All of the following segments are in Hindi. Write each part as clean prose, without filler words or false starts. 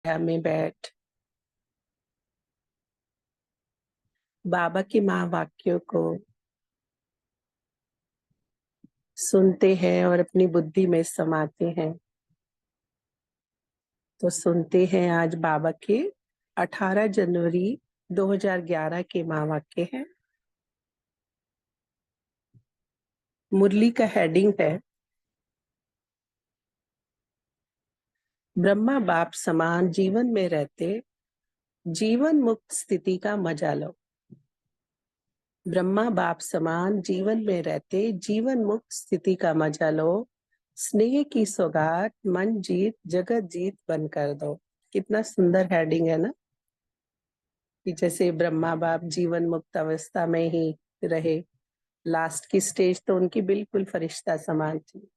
में बैठ बाबा के महावाक्यों को सुनते हैं और अपनी बुद्धि में समाते हैं। तो सुनते हैं आज बाबा के 18 जनवरी 2011 के महावाक्य हैं। मुरली का हेडिंग है ब्रह्मा बाप समान जीवन में रहते जीवन मुक्त स्थिति का मजा लो। ब्रह्मा बाप समान जीवन में रहते जीवन मुक्त स्थिति का मजा लो। स्नेह की सौगात मन जीत जगत जीत बन कर दो। कितना सुंदर हेडिंग है ना, कि जैसे ब्रह्मा बाप जीवन मुक्त अवस्था में ही रहे, लास्ट की स्टेज तो उनकी बिल्कुल फरिश्ता समान थी।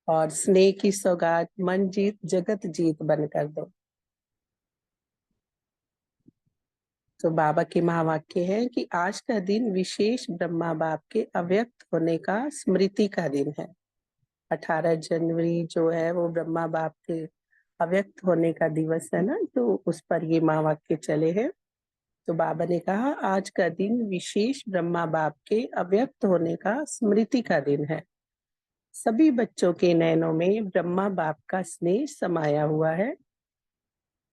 और स्नेह की सौगात मन जीत जगत जीत बन कर दो। तो बाबा के महावाक्य है कि आज का दिन विशेष ब्रह्मा बाप के अव्यक्त होने का स्मृति का दिन है। 18 जनवरी जो है वो ब्रह्मा बाप के अव्यक्त होने का दिवस है ना, तो उस पर ये महावाक्य चले हैं। तो बाबा ने कहा आज का दिन विशेष ब्रह्मा बाप के अव्यक्त होने का स्मृति का दिन है। सभी बच्चों के नैनों में ब्रह्मा बाप का स्नेह समाया हुआ है।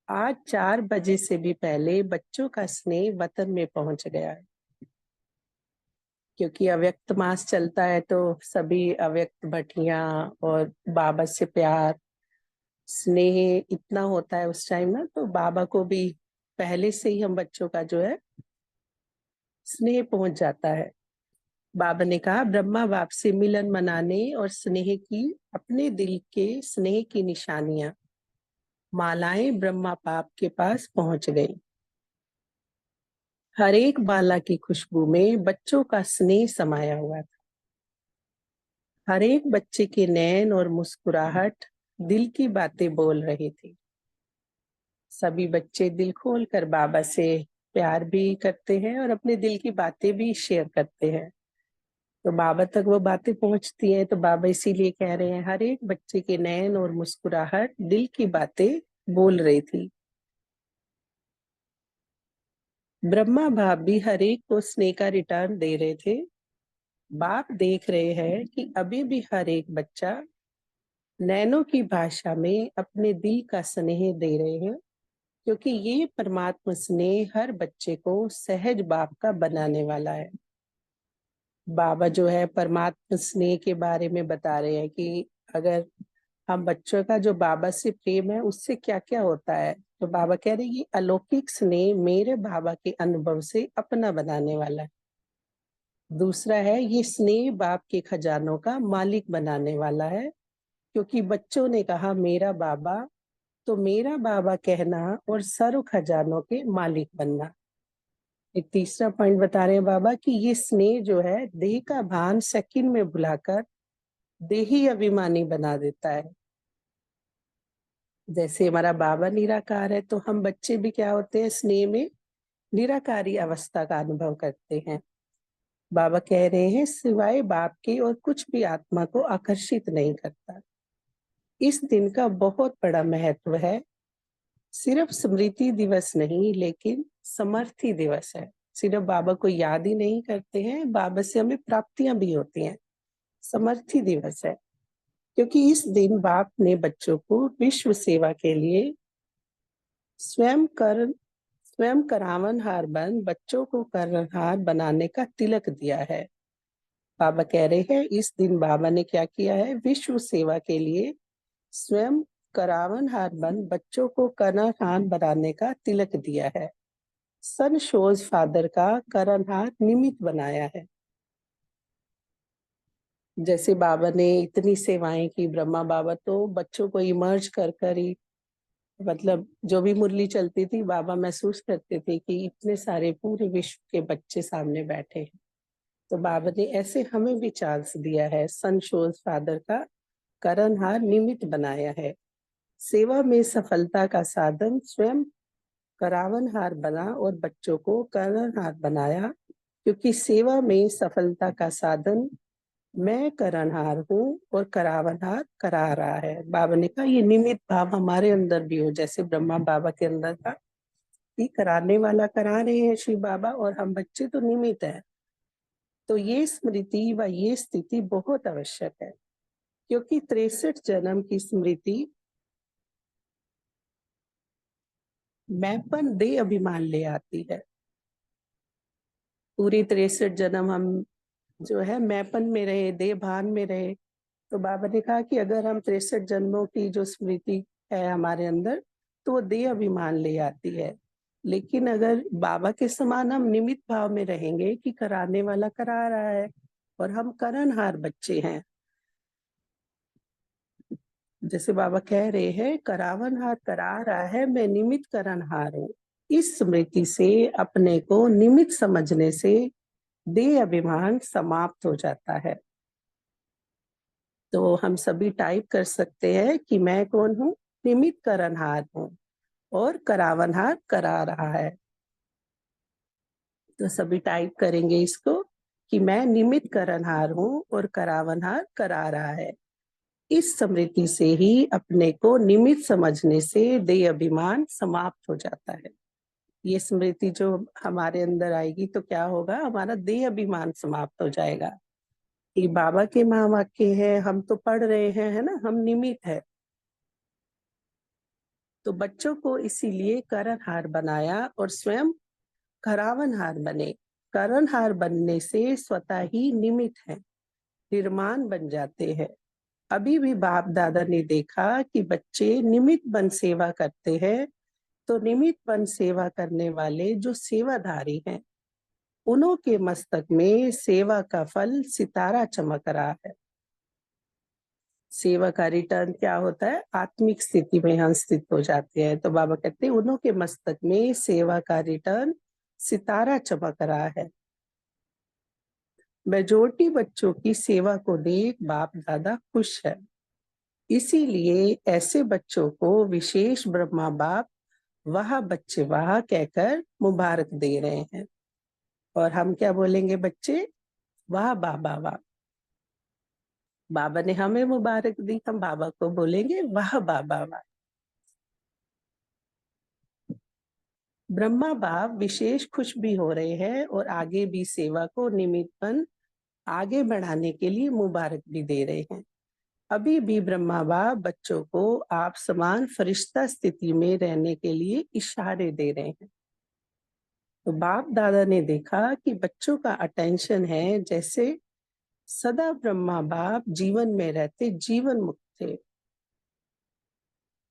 आज 4 बजे से भी पहले बच्चों का स्नेह वतन में पहुंच गया है, क्योंकि अव्यक्त मास चलता है तो सभी अव्यक्त भटियां और बाबा से प्यार स्नेह इतना होता है उस टाइम ना, तो बाबा को भी पहले से ही हम बच्चों का जो है स्नेह पहुंच जाता है। बाबा ने कहा ब्रह्मा बाप से मिलन मनाने और स्नेह की अपने दिल के स्नेह की निशानियां मालाएं ब्रह्मा बाप के पास पहुंच गई। हर एक बाला की खुशबू में बच्चों का स्नेह समाया हुआ था। हर एक बच्चे के नैन और मुस्कुराहट दिल की बातें बोल रही थी। सभी बच्चे दिल खोल कर बाबा से प्यार भी करते हैं और अपने दिल की बातें भी शेयर करते हैं। तो बाबा तक वो बातें पहुंचती हैं, तो बाबा इसीलिए कह रहे हैं हर एक बच्चे के नैन और मुस्कुराहट दिल की बातें बोल रही थी। ब्रह्मा बाप भी हर एक को स्नेह का रिटर्न दे रहे थे। बाप देख रहे हैं कि अभी भी हर एक बच्चा नैनों की भाषा में अपने दिल का स्नेह दे रहे हैं, क्योंकि ये परमात्मा स्नेह हर बच्चे को सहज बाप का बनाने वाला है। बाबा जो है परमात्मा स्नेह के बारे में बता रहे हैं कि अगर हम बच्चों का जो बाबा से प्रेम है उससे क्या क्या होता है, तो बाबा कह रहे हैं कि अलौकिक स्नेह मेरे बाबा के अनुभव से अपना बनाने वाला है। दूसरा है ये स्नेह बाप के खजानों का मालिक बनाने वाला है, क्योंकि बच्चों ने कहा मेरा बाबा, तो मेरा बाबा कहना और सर्व खजानों के मालिक बनना। एक तीसरा पॉइंट बता रहे हैं बाबा कि ये स्नेह जो है देह का भान सेकंड में भुलाकर देही अभिमानी बना देता है। जैसे हमारा बाबा निराकार है तो हम बच्चे भी क्या होते हैं, स्नेह में निराकारी अवस्था का अनुभव करते हैं। बाबा कह रहे हैं सिवाय बाप के और कुछ भी आत्मा को आकर्षित नहीं करता। इस दिन का बहुत बड़ा महत्व है। सिर्फ स्मृति दिवस नहीं लेकिन समर्थी दिवस है। सिर्फ बाबा को याद ही नहीं करते हैं, बाबा से हमें प्राप्तियां भी होती हैं। समर्थी दिवस है क्योंकि इस दिन बाप ने बच्चों को विश्व सेवा के लिए स्वयं करावनहार बन बच्चों को कर्णहार बनाने का तिलक दिया है। बाबा कह रहे हैं इस दिन बाबा ने क्या किया है, विश्व सेवा के लिए स्वयं करावनहार बन बच्चों को कर्णहार बनाने का तिलक दिया है। सन शोज फादर का कर्णहार निमित्त बनाया है। जैसे बाबा ने इतनी सेवाएं की, ब्रह्मा बाबा तो बच्चों को इमर्ज कर कर ही, मतलब जो भी मुरली चलती थी बाबा महसूस करते थे कि इतने सारे पूरे विश्व के बच्चे सामने बैठे हैं। तो बाबा ने ऐसे हमें भी चांस दिया है, सन शोज फादर का कर्णहार निमित्त बनाया है। सेवा में सफलता का साधन स्वयं करावनहार बना और बच्चों को कर्णहार बनाया, क्योंकि सेवा में सफलता का साधन मैं करनहार हूँ और करावनहार करा रहा है। बाबा ने कहा ये निमित्त भाव हमारे अंदर भी हो, जैसे ब्रह्मा बाबा के अंदर था कि कराने वाला करा रहे हैं शिव बाबा और हम बच्चे तो निमित्त है। तो ये स्मृति व ये स्थिति बहुत आवश्यक है, क्योंकि 63 जन्म की स्मृति मैंपन दे अभिमान ले आती है। पूरी 63 जन्म हम जो है मैंपन में रहे, देह भान में रहे। तो बाबा ने कहा कि अगर हम 63 जन्मों की जो स्मृति है हमारे अंदर, तो वो देह अभिमान ले आती है। लेकिन अगर बाबा के समान हम निमित्त भाव में रहेंगे कि कराने वाला करा रहा है और हम करनहार बच्चे हैं, जैसे बाबा कह रहे हैं करावनहार करा रहा है, मैं निमित्त करनहार हूँ। इस स्मृति से अपने को निमित्त समझने से देह अभिमान समाप्त हो जाता है। तो हम सभी टाइप कर सकते हैं कि मैं कौन हूँ, निमित्त करनहार हूँ और करावनहार करा रहा है। तो सभी टाइप करेंगे इसको कि मैं निमित्त करनहार हूँ और करावनहार करा रहा है। इस स्मृति से ही अपने को निमित्त समझने से देह अभिमान समाप्त हो जाता है। ये स्मृति जो हमारे अंदर आएगी तो क्या होगा, हमारा देह अभिमान समाप्त हो जाएगा। ये बाबा के महावाक्य है, हम तो पढ़ रहे हैं, है ना, हम निमित्त है। तो बच्चों को इसीलिए करणहार बनाया और स्वयं करावनहार बने। करणहार बनने से स्वतः ही निमित्त है, निर्माण बन जाते हैं। अभी भी बाप दादा ने देखा कि बच्चे निमित्त बन सेवा करते हैं, तो निमित्त बन सेवा करने वाले जो सेवाधारी हैं, उन्हों के मस्तक में सेवा का फल सितारा चमक रहा है। सेवा का रिटर्न क्या होता है, आत्मिक स्थिति में हम स्थित हो जाते हैं। तो बाबा कहते हैं उन्हों के मस्तक में सेवा का रिटर्न सितारा चमक रहा है। मेजोरिटी बच्चों की सेवा को देख बाप दादा खुश है, इसीलिए ऐसे बच्चों को विशेष ब्रह्मा बाप वाह बच्चे वाह कहकर मुबारक दे रहे हैं। और हम क्या बोलेंगे बच्चे, वाह बाबा वाह। बाबा ने हमें मुबारक दी, हम बाबा को बोलेंगे वाह बाबा वाह। ब्रह्मा बाप विशेष खुश भी हो रहे हैं और आगे भी सेवा को निमित्तपन आगे बढ़ाने के लिए मुबारक भी दे रहे हैं। अभी भी ब्रह्मा बाप बच्चों को आप समान फरिश्ता स्थिति में रहने के लिए इशारे दे रहे हैं। तो बाप दादा ने देखा कि बच्चों का अटेंशन है जैसे सदा ब्रह्मा बाप जीवन में रहते जीवन मुक्त थे,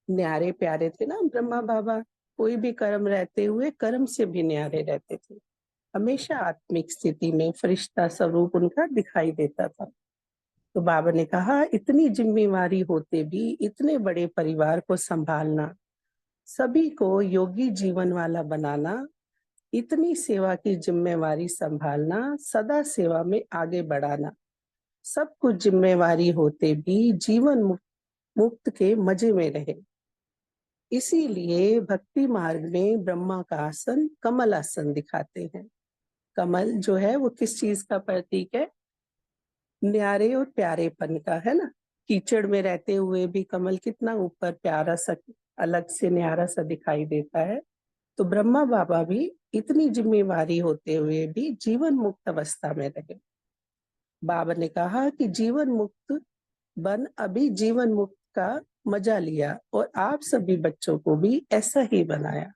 न्यारे प्यारे थे ना ब्रह्मा बाबा। कोई भी कर्म रहते हुए कर्म से भी न्यारे रहते थे, हमेशा आत्मिक स्थिति में फरिश्ता स्वरूप उनका दिखाई देता था। तो बाबा ने कहा इतनी जिम्मेवारी होते भी इतने बड़े परिवार को संभालना, सभी को योगी जीवन वाला बनाना, इतनी सेवा की जिम्मेवारी संभालना, सदा सेवा में आगे बढ़ाना, सब कुछ जिम्मेवारी होते भी जीवन मुक्त के मजे में रहे। इसीलिए भक्ति मार्ग में ब्रह्मा का आसन कमल आसन दिखाते हैं। कमल जो है वो किस चीज का प्रतीक है, न्यारे और प्यारेपन का, है ना। कीचड़ में रहते हुए भी कमल कितना ऊपर प्यारा सा अलग से न्यारा सा दिखाई देता है। तो ब्रह्मा बाबा भी इतनी जिम्मेवारी होते हुए भी जीवन मुक्त अवस्था में रहे। बाबा ने कहा कि जीवन मुक्त बन अभी जीवन मुक्त का मजा लिया और आप सभी बच्चों को भी ऐसा ही बनाया।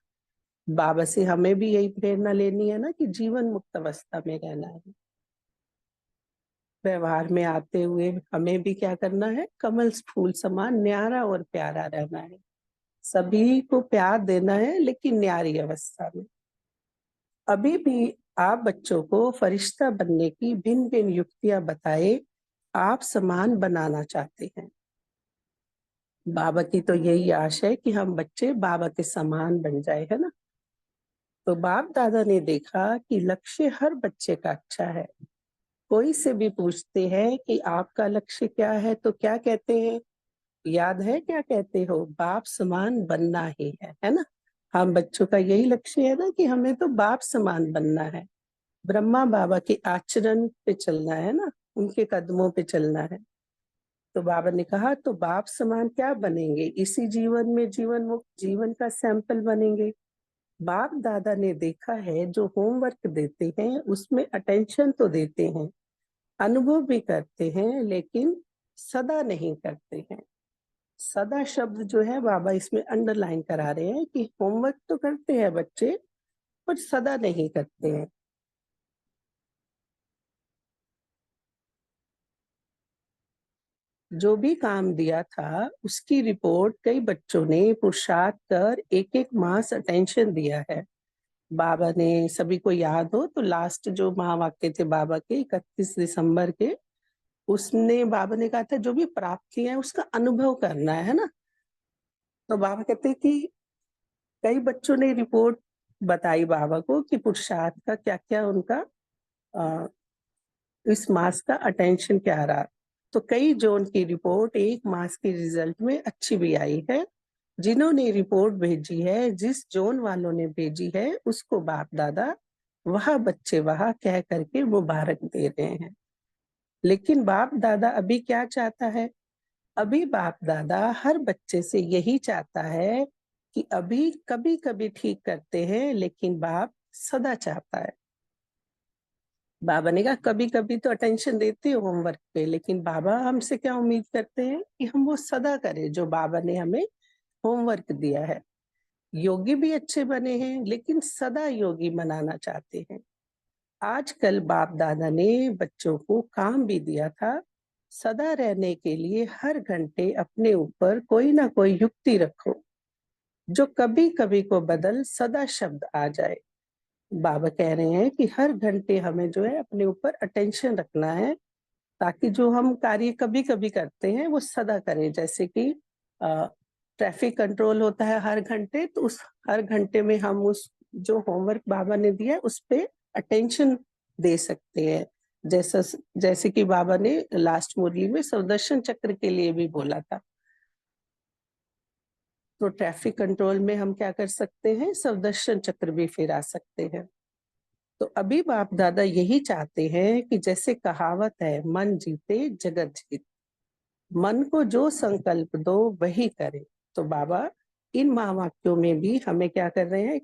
बाबा से हमें भी यही प्रेरणा लेनी है ना कि जीवन मुक्त अवस्था में रहना है। व्यवहार में आते हुए हमें भी क्या करना है, कमल फूल समान न्यारा और प्यारा रहना है। सभी को प्यार देना है लेकिन न्यारी अवस्था में। अभी भी आप बच्चों को फरिश्ता बनने की भिन्न भिन्न युक्तियां बताए आप समान बनाना चाहते हैं। बाबा की तो यही आशा है कि हम बच्चे बाबा के समान बन जाए, है ना। तो बाप दादा ने देखा कि लक्ष्य हर बच्चे का अच्छा है। कोई से भी पूछते हैं कि आपका लक्ष्य क्या है, तो क्या कहते हैं, याद है क्या कहते हो, बाप समान बनना ही है ना। हम बच्चों का यही लक्ष्य है ना कि हमें तो बाप समान बनना है, ब्रह्मा बाबा के आचरण पे चलना है ना, उनके कदमों पे चलना है। तो बाबा ने कहा तो बाप समान क्या बनेंगे, इसी जीवन में जीवन मुक्त जीवन का सैंपल बनेंगे। बाप दादा ने देखा है जो होमवर्क देते हैं उसमें अटेंशन तो देते हैं, अनुभव भी करते हैं, लेकिन सदा नहीं करते हैं। सदा शब्द जो है बाबा इसमें अंडरलाइन करा रहे हैं कि होमवर्क तो करते हैं बच्चे पर सदा नहीं करते हैं। जो भी काम दिया था उसकी रिपोर्ट कई बच्चों ने पुरुषार्थ कर एक एक मास अटेंशन दिया है। बाबा ने, सभी को याद हो तो लास्ट जो महावाक्य थे बाबा के 31 दिसंबर के, उसने बाबा ने कहा था जो भी प्राप्ति है उसका अनुभव करना है ना। तो बाबा कहते कि कई बच्चों ने रिपोर्ट बताई बाबा को कि पुरुषार्थ का क्या क्या उनका अ, इस मास का अटेंशन क्या रहा। तो कई जोन की रिपोर्ट एक मास के रिजल्ट में अच्छी भी आई है। जिन्होंने रिपोर्ट भेजी है, जिस जोन वालों ने भेजी है, उसको बाप दादा वह बच्चे वहां कह करके मुबारक दे रहे हैं। लेकिन बाप दादा अभी क्या चाहता है? अभी बाप दादा हर बच्चे से यही चाहता है कि अभी कभी कभी ठीक करते हैं, लेकिन बाप सदा चाहता है। बाबा ने कहा कभी कभी तो अटेंशन देते हो होमवर्क पे, लेकिन बाबा हमसे क्या उम्मीद करते हैं कि हम वो सदा करें जो बाबा ने हमें होमवर्क दिया है। योगी भी अच्छे बने हैं, लेकिन सदा योगी बनाना चाहते हैं। आजकल बाप दादा ने बच्चों को काम भी दिया था, सदा रहने के लिए हर घंटे अपने ऊपर कोई ना कोई युक्ति रखो जो कभी कभी को बदल सदा शब्द आ जाए। बाबा कह रहे हैं कि हर घंटे हमें जो है अपने ऊपर अटेंशन रखना है, ताकि जो हम कार्य कभी कभी करते हैं वो सदा करें। जैसे कि ट्रैफिक कंट्रोल होता है हर घंटे, तो उस हर घंटे में हम उस जो होमवर्क बाबा ने दिया है उस पे अटेंशन दे सकते हैं। जैसा जैसे कि बाबा ने लास्ट मुरली में सुदर्शन चक्र के लिए भी बोला था। तो ट्रैफिक कंट्रोल में हम क्या कर सकते हैं, सुदर्शन चक्र भी फिरा सकते हैं। तो अभी बाप दादा यही चाहते हैं कि जैसे कहावत है, मन जीते जगत जीत, मन को जो संकल्प दो वही करे। तो बाबा इन महावाक्यों में भी हमें क्या कर रहे हैं,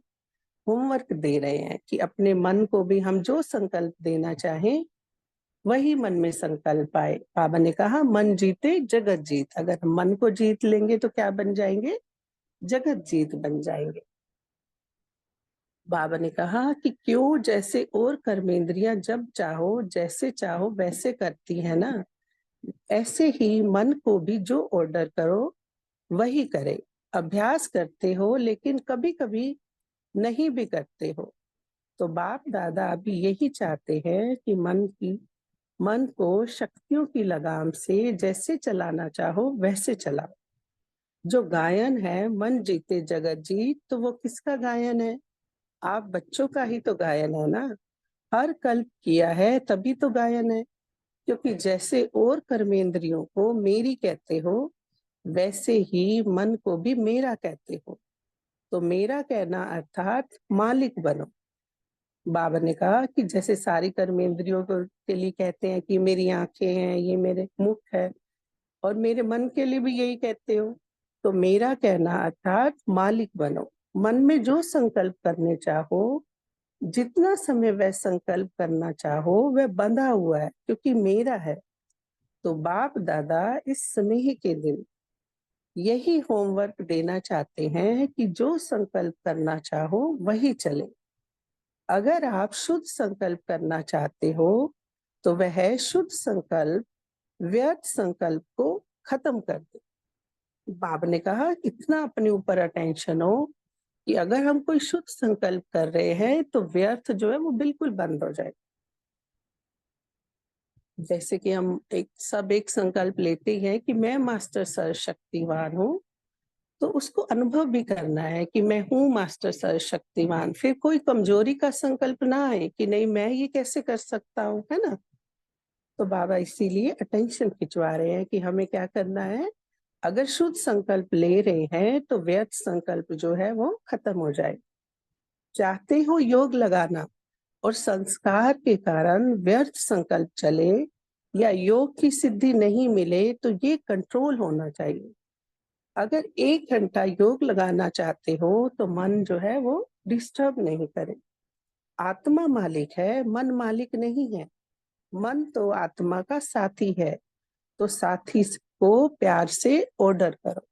होमवर्क दे रहे हैं कि अपने मन को भी हम जो संकल्प देना चाहें वही मन में संकल्प आए। बाबा ने कहा मन जीते जगत जीत, अगर हम मन को जीत लेंगे तो क्या बन जाएंगे, जगत जीत बन जाएंगे। बाबा ने कहा कि क्यों, जैसे और कर्मेंद्रियां जब चाहो जैसे चाहो वैसे करती है ना, ऐसे ही मन को भी जो ऑर्डर करो वही करे। अभ्यास करते हो लेकिन कभी कभी नहीं भी करते हो। तो बाप दादा अभी यही चाहते हैं कि मन को शक्तियों की लगाम से जैसे चलाना चाहो वैसे चलाओ। जो गायन है मन जीते जगत जीत, तो वो किसका गायन है? आप बच्चों का ही तो गायन है ना। हर कल्प किया है तभी तो गायन है। क्योंकि जैसे और कर्मेंद्रियों को मेरी कहते हो, वैसे ही मन को भी मेरा कहते हो। तो मेरा कहना अर्थात मालिक बनो। बाबा ने कहा कि जैसे सारी कर्मेंद्रियों को के लिए कहते हैं कि मेरी आंखें हैं, ये मेरे मुख है, और मेरे मन के लिए भी यही कहते हो। तो मेरा कहना अर्थात मालिक बनो। मन में जो संकल्प करने चाहो, जितना समय वह संकल्प करना चाहो, वह बंधा हुआ है क्योंकि मेरा है। तो बाप दादा इस स्नेह के दिन यही होमवर्क देना चाहते हैं कि जो संकल्प करना चाहो वही चले। अगर आप शुद्ध संकल्प करना चाहते हो तो वह शुद्ध संकल्प व्यर्थ संकल्प को खत्म कर दे। बाबा ने कहा इतना अपने ऊपर अटेंशन हो कि अगर हम कोई शुद्ध संकल्प कर रहे हैं तो व्यर्थ जो है वो बिल्कुल बंद हो जाए। जैसे कि हम एक संकल्प लेते हैं कि मैं मास्टर सर्वशक्तिवान हूँ, तो उसको अनुभव भी करना है कि मैं हूँ मास्टर सर्वशक्तिवान। फिर कोई कमजोरी का संकल्प ना आए कि नहीं मैं ये कैसे कर सकता हूँ, है ना। तो बाबा इसीलिए अटेंशन खिंचवा रहे हैं कि हमें क्या करना है। अगर शुद्ध संकल्प ले रहे हैं तो व्यर्थ संकल्प जो है वो खत्म हो जाए। चाहते हो योग लगाना और संस्कार के कारण व्यर्थ संकल्प चले, या योग की सिद्धि नहीं मिले तो ये कंट्रोल होना चाहिए। अगर 1 घंटा योग लगाना चाहते हो तो मन जो है वो डिस्टर्ब नहीं करे। आत्मा मालिक है, मन मालिक नहीं है। मन तो आत्मा का साथी है, तो साथी को प्यार से ऑर्डर करो।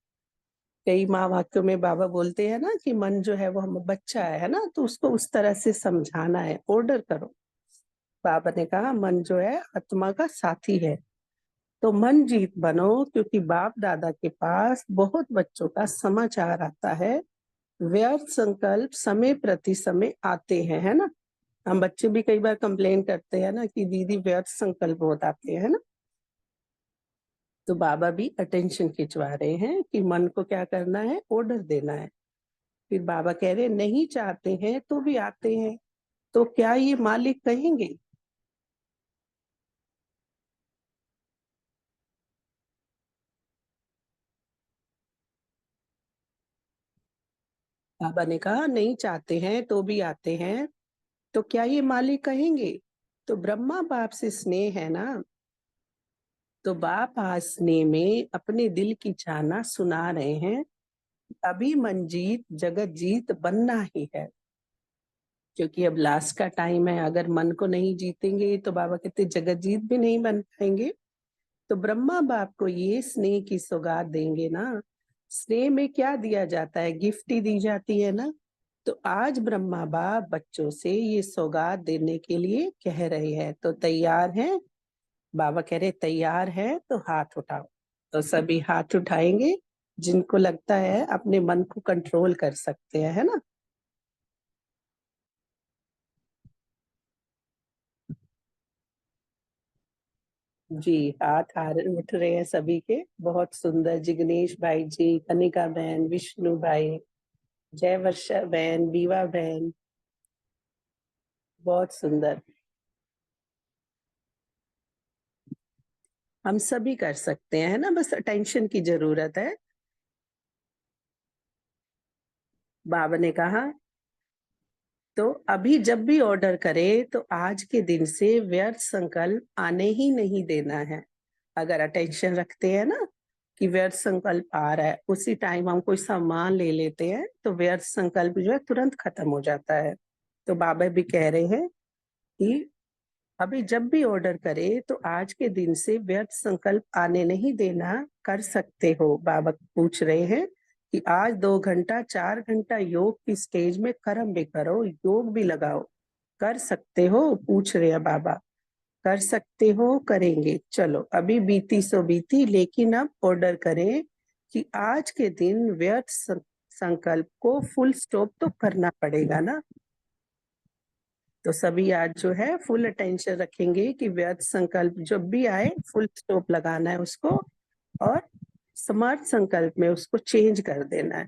कई महावाक्यों में बाबा बोलते हैं ना कि मन जो है वो हम बच्चा है ना, तो उसको उस तरह से समझाना है, ऑर्डर करो। बाबा ने कहा मन जो है आत्मा का साथी है, तो मन जीत बनो, क्योंकि बाप दादा के पास बहुत बच्चों का समाचार आता है। व्यर्थ संकल्प समय प्रति समय आते हैं, है ना। हम बच्चे भी कई बार कंप्लेन करते हैं ना कि दीदी व्यर्थ संकल्प बहुत आते हैं, है ना। तो बाबा भी अटेंशन खिंचवा रहे हैं कि मन को क्या करना है, ऑर्डर देना है। फिर बाबा कह रहे नहीं चाहते हैं तो भी आते हैं, तो क्या ये मालिक कहेंगे। बाबा ने कहा नहीं चाहते हैं तो भी आते हैं, तो क्या ये मालिक कहेंगे। तो ब्रह्मा बाप से स्नेह है ना, तो बाप आज स्नेह में अपने दिल की चाहना सुना रहे हैं। अभी मंजीत जगत जीत बनना ही है, क्योंकि अब लास्ट का टाइम है। अगर मन को नहीं जीतेंगे तो बाबा कहते जगत जीत भी नहीं बन पाएंगे। तो ब्रह्मा बाप को ये स्नेह की सौगात देंगे ना। स्नेह में क्या दिया जाता है, गिफ्ट ही दी जाती है ना। तो आज ब्रह्मा बाप बच्चों से ये सौगात देने के लिए कह रहे हैं, तो तैयार हैं। बाबा कह रहे तैयार है तो हाथ उठाओ। तो सभी हाथ उठाएंगे जिनको लगता है अपने मन को कंट्रोल कर सकते हैं, है ना। जी, हाथ हार उठ रहे हैं सभी के। बहुत सुंदर, जिग्नेश भाई जी, कनिका बहन, विष्णु भाई, जय वर्षा बहन, बीवा बहन, बहुत सुंदर। हम सभी कर सकते हैं, है ना, बस अटेंशन की जरूरत है। बाबा ने कहा तो अभी जब भी ऑर्डर करे तो आज के दिन से व्यर्थ संकल्प आने ही नहीं देना है। अगर अटेंशन रखते हैं ना कि व्यर्थ संकल्प आ रहा है, उसी टाइम हम कोई सामान ले लेते हैं तो व्यर्थ संकल्प जो है तुरंत खत्म हो जाता है। तो बाबा भी कह रहे हैं कि अभी जब भी ऑर्डर करे तो आज के दिन से व्यर्थ संकल्प आने नहीं देना। कर सकते हो, बाबा पूछ रहे हैं कि आज 2 घंटा 4 घंटा योग की स्टेज में कर्म भी करो, योग भी लगाओ। कर सकते हो, पूछ रहे हैं बाबा। कर सकते हो, करेंगे। चलो अभी बीती सो बीती, लेकिन अब ऑर्डर करें कि आज के दिन व्यर्थ संकल्प को फुल स्टॉप तो करना पड़ेगा ना। तो सभी आज जो है फुल अटेंशन रखेंगे कि व्यर्थ संकल्प जब भी आए फुल स्टॉप लगाना है उसको, और स्मार्ट संकल्प में उसको चेंज कर देना है।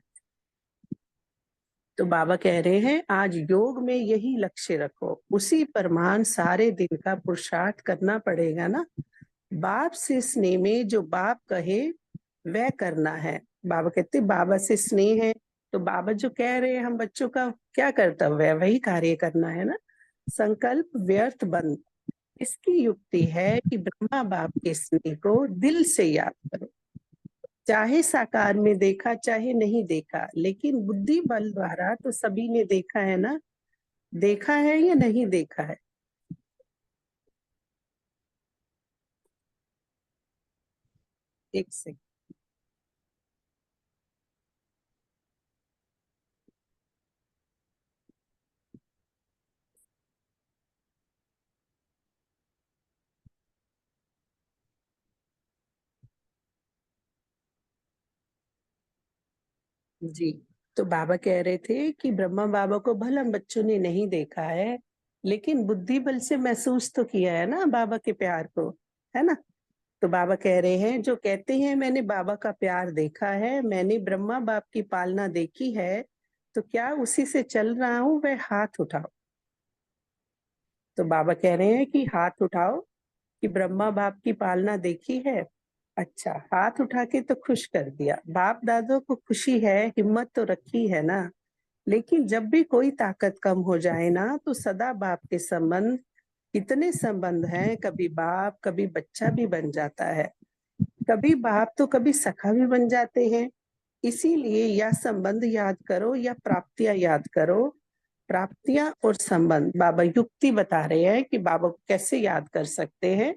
तो बाबा कह रहे हैं आज योग में यही लक्ष्य रखो, उसी परमान सारे दिन का पुरुषार्थ करना पड़ेगा ना। बाप से स्नेह में जो बाप कहे वह करना है। बाबा कहते बाबा से स्नेह है, तो बाबा जो कह रहे हैं हम बच्चों का क्या कर्तव्य है, वही कार्य करना है ना। संकल्प व्यर्थ बंद, इसकी युक्ति है कि ब्रह्मा बाप के स्नेह को दिल से याद करो। चाहे साकार में देखा चाहे नहीं देखा, लेकिन बुद्धि बल द्वारा तो सभी ने देखा है ना। देखा है या नहीं देखा है। एक से जी। तो बाबा कह रहे थे कि ब्रह्मा बाबा को भला बच्चों ने नहीं देखा है, लेकिन बुद्धि बल से महसूस तो किया है ना बाबा के प्यार को, है ना। तो बाबा कह रहे हैं जो कहते हैं मैंने बाबा का प्यार देखा है, मैंने ब्रह्मा बाप की पालना देखी है, तो क्या उसी से चल रहा हूं, वह हाथ उठाओ। तो बाबा कह रहे हैं कि हाथ उठाओ कि ब्रह्मा बाप की पालना देखी है। अच्छा, हाथ उठा के तो खुश कर दिया। बाप दादों को खुशी है, हिम्मत तो रखी है ना। लेकिन जब भी कोई ताकत कम हो जाए ना, तो सदा बाप के संबंध कितने संबंध हैं, कभी बाप कभी बच्चा भी बन जाता है, कभी बाप तो कभी सखा भी बन जाते हैं। इसीलिए या संबंध याद करो या प्राप्तियां याद करो। प्राप्तियां और संबंध बाबा युक्ति बता रहे हैं कि बाबा को कैसे याद कर सकते हैं।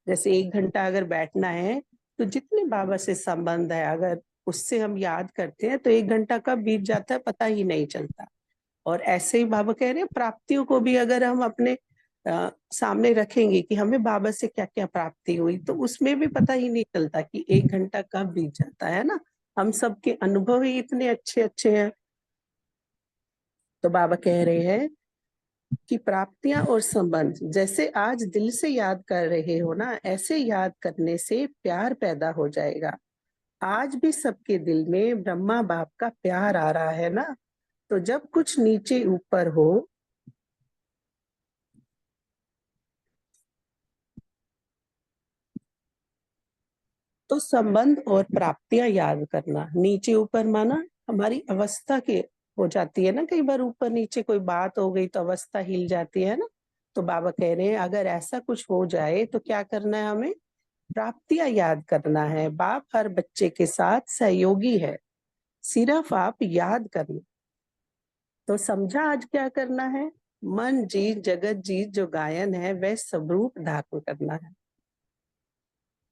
जैसे 1 घंटा अगर बैठना है तो जितने बाबा से संबंध है अगर उससे हम याद करते हैं तो 1 घंटा कब बीत जाता है पता ही नहीं चलता। और ऐसे ही बाबा कह रहे हैं प्राप्तियों को भी अगर हम अपने सामने रखेंगे कि हमें बाबा से क्या क्या प्राप्ति हुई तो उसमें भी पता ही नहीं चलता कि 1 घंटा कब बीत जाता है ना। हम सबके अनुभव ही इतने अच्छे अच्छे हैं। तो बाबा कह रहे हैं कि प्राप्तियां और संबंध जैसे आज दिल से याद कर रहे हो ना ऐसे याद करने से प्यार पैदा हो जाएगा। आज भी सबके दिल में ब्रह्मा बाप का प्यार आ रहा है ना। तो जब कुछ नीचे ऊपर हो तो संबंध और प्राप्तियां याद करना। नीचे ऊपर माना हमारी अवस्था के हो जाती है ना, कई बार ऊपर नीचे कोई बात हो गई तो अवस्था हिल जाती है ना। तो बाबा कह रहे हैं अगर ऐसा कुछ हो जाए तो क्या करना है, हमें प्राप्तियां याद करना है। बाप हर बच्चे के साथ सहयोगी है, सिर्फ आप याद करना। तो समझा आज क्या करना है। मन जीत जगत जीत जो गायन है वह स्वरूप धारण करना है।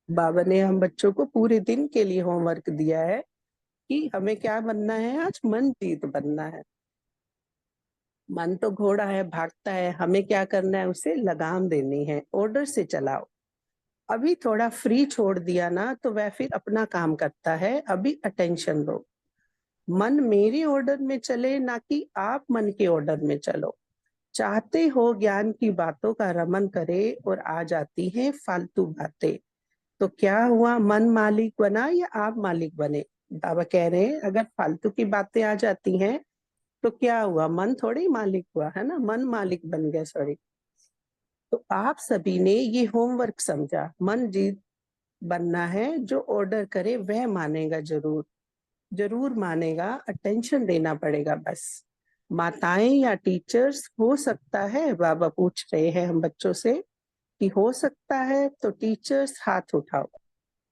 बाबा ने हम बच्चों को पूरे दिन के लिए होमवर्क दिया है कि हमें क्या बनना है, आज मन जीत बनना है। मन तो घोड़ा है, भागता है, हमें क्या करना है, उसे लगाम देनी है, ऑर्डर से चलाओ। अभी थोड़ा फ्री छोड़ दिया ना तो वह फिर अपना काम करता है, अभी अटेंशन दो। मन मेरे ऑर्डर में चले ना कि आप मन के ऑर्डर में चलो। चाहते हो ज्ञान की बातों का रमन करे और आ जाती हैं फालतू बातें। तो क्या हुआ, मन मालिक बना या आप मालिक बने। बाबा कह रहे हैं अगर फालतू की बातें आ जाती हैं तो क्या हुआ, मन थोड़ी मालिक हुआ है ना, मन मालिक बन गया, सॉरी। तो आप सभी ने ये होमवर्क समझा, मन जीत बनना है, जो ऑर्डर करे वह मानेगा, जरूर जरूर मानेगा, अटेंशन देना पड़ेगा बस। माताएं या टीचर्स हो सकता है, बाबा पूछ रहे हैं हम बच्चों से कि हो सकता है तो टीचर्स हाथ उठाओ।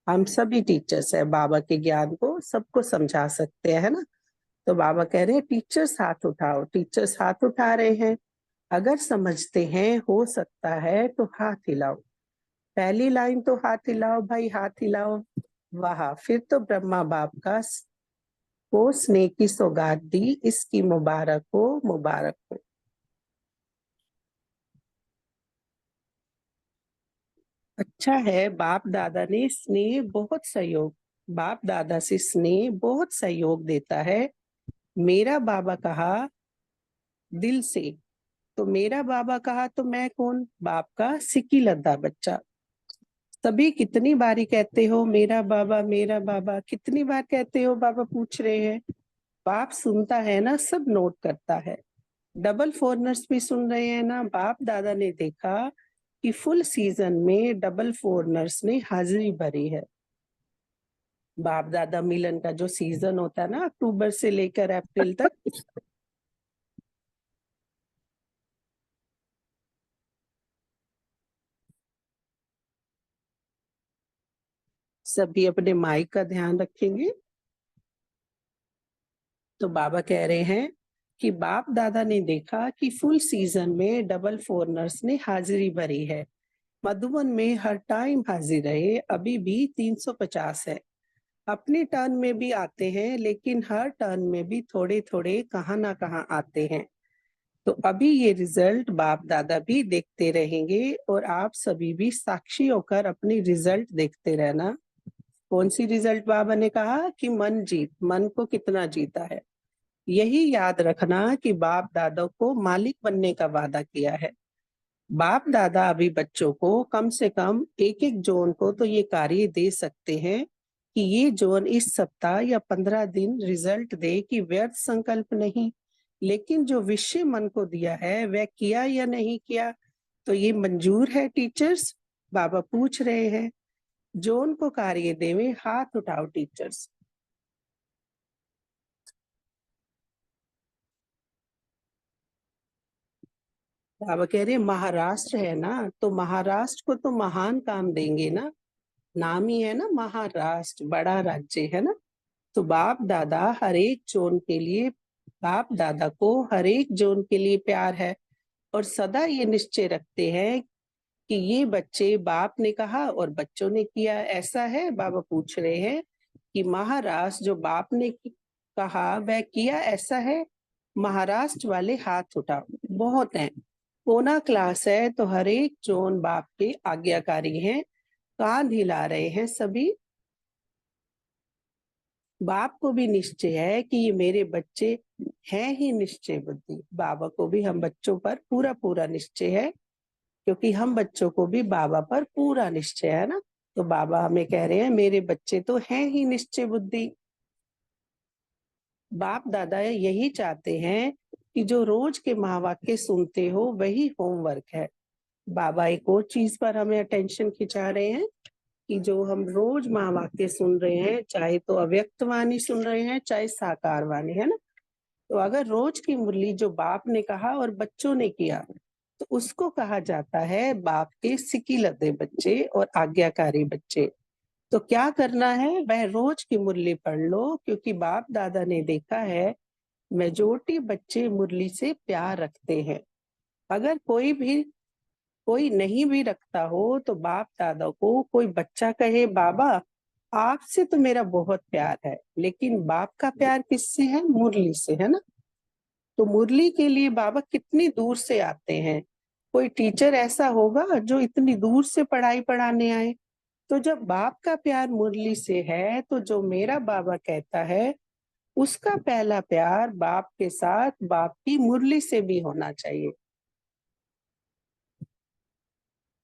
हम सभी टीचर्स है, बाबा के ज्ञान को सबको समझा सकते हैं, है ना। तो बाबा कह रहे हैं टीचर्स हाथ उठाओ। टीचर्स हाथ उठा रहे हैं, अगर समझते हैं हो सकता है तो हाथ हिलाओ। पहली लाइन तो हाथ हिलाओ भाई, हाथ हिलाओ। वाह, फिर तो ब्रह्मा बाप का को स्नेह की सौगात दी, इसकी मुबारक हो, मुबारक हो। अच्छा है, बाप दादा ने स्नेह बहुत सहयोग, बाप दादा से स्नेह बहुत सहयोग देता है। मेरा बाबा कहा दिल से, तो मेरा बाबा कहा तो मैं कौन, बाप का सिक्की लद्दा बच्चा। तभी कितनी बारी कहते हो मेरा बाबा कितनी बार कहते हो, बाबा पूछ रहे हैं। बाप सुनता है ना, सब नोट करता है। डबल फॉरनर्स भी सुन रहे हैं ना। बाप दादा ने देखा कि फुल सीजन में डबल फॉरनर्स ने हाजिरी भरी है। बाप दादा मिलन का जो सीजन होता है ना, अक्टूबर से लेकर अप्रैल तक, सभी अपने माइक का ध्यान रखेंगे। तो बाबा कह रहे हैं कि बाप दादा ने देखा कि फुल सीजन में डबल फॉरनर्स ने हाजिरी भरी है। मधुबन में हर टाइम हाजिर रहे, अभी भी 350 है। अपने टर्न में भी आते हैं लेकिन हर टर्न में भी थोड़े थोड़े कहाँ ना कहाँ आते हैं। तो अभी ये रिजल्ट बाप दादा भी देखते रहेंगे और आप सभी भी साक्षी होकर अपनी रिजल्ट देखते रहना। कौन सी रिजल्ट, बाबा ने कहा कि मन जीत, मन को कितना जीता है। यही याद रखना कि बाप दादा को मालिक बनने का वादा किया है। बाप दादा अभी बच्चों को कम से कम एक एक जोन को तो ये कार्य दे सकते हैं कि ये जोन इस सप्ताह या 15 दिन रिजल्ट दे, कि व्यर्थ संकल्प नहीं, लेकिन जो विषय मन को दिया है वह किया या नहीं किया। तो ये मंजूर है टीचर्स, बाबा पूछ रहे हैं। जोन को कार्य देवे, हाथ उठाओ टीचर्स। बाबा कह रहे हैं महाराष्ट्र है ना, तो महाराष्ट्र को तो महान काम देंगे ना, नाम ही है ना महाराष्ट्र, बड़ा राज्य है ना। तो बाप दादा हर एक जोन के लिए, बाप दादा को हर एक जोन के लिए प्यार है, और सदा ये निश्चय रखते हैं कि ये बच्चे, बाप ने कहा और बच्चों ने किया, ऐसा है। बाबा पूछ रहे हैं कि महाराष्ट्र जो बाप ने कहा वह किया, ऐसा है। महाराष्ट्र वाले हाथ उठाओ, बहुत हैं। कोना क्लास है तो हर एक जोन बाप के आज्ञाकारी हैं, कान हिला रहे हैं सभी। बाप को भी निश्चय है कि ये मेरे बच्चे हैं ही निश्चय बुद्धि। बाबा को भी हम बच्चों पर पूरा पूरा निश्चय है, क्योंकि हम बच्चों को भी बाबा पर पूरा निश्चय है ना। तो बाबा हमें कह रहे हैं मेरे बच्चे तो हैं ही निश्चय बुद्धि। बाप दादा यही चाहते हैं कि जो रोज के महावाक्य सुनते हो वही होमवर्क है। बाबा एक और चीज पर हमें अटेंशन खिंचा रहे हैं कि जो हम रोज महावाक्य सुन रहे हैं, चाहे तो अव्यक्त वाणी सुन रहे हैं चाहे साकार वाणी, है ना। तो अगर रोज की मुरली जो बाप ने कहा और बच्चों ने किया, तो उसको कहा जाता है बाप के सिकी लदे बच्चे और आज्ञाकारी बच्चे। तो क्या करना है, वह रोज की मुरली पढ़ लो, क्योंकि बाप दादा ने देखा है मेजोरिटी बच्चे मुरली से प्यार रखते हैं। अगर कोई नहीं भी रखता हो, तो बाप दादा को कोई बच्चा कहे बाबा आपसे तो मेरा बहुत प्यार है, लेकिन बाप का प्यार किससे है, मुरली से, है ना। तो मुरली के लिए बाबा कितनी दूर से आते हैं। कोई टीचर ऐसा होगा जो इतनी दूर से पढ़ाई पढ़ाने आए। तो जब बाप का प्यार मुरली से है, तो जो मेरा बाबा कहता है उसका पहला प्यार बाप के साथ बाप की मुरली से भी होना चाहिए।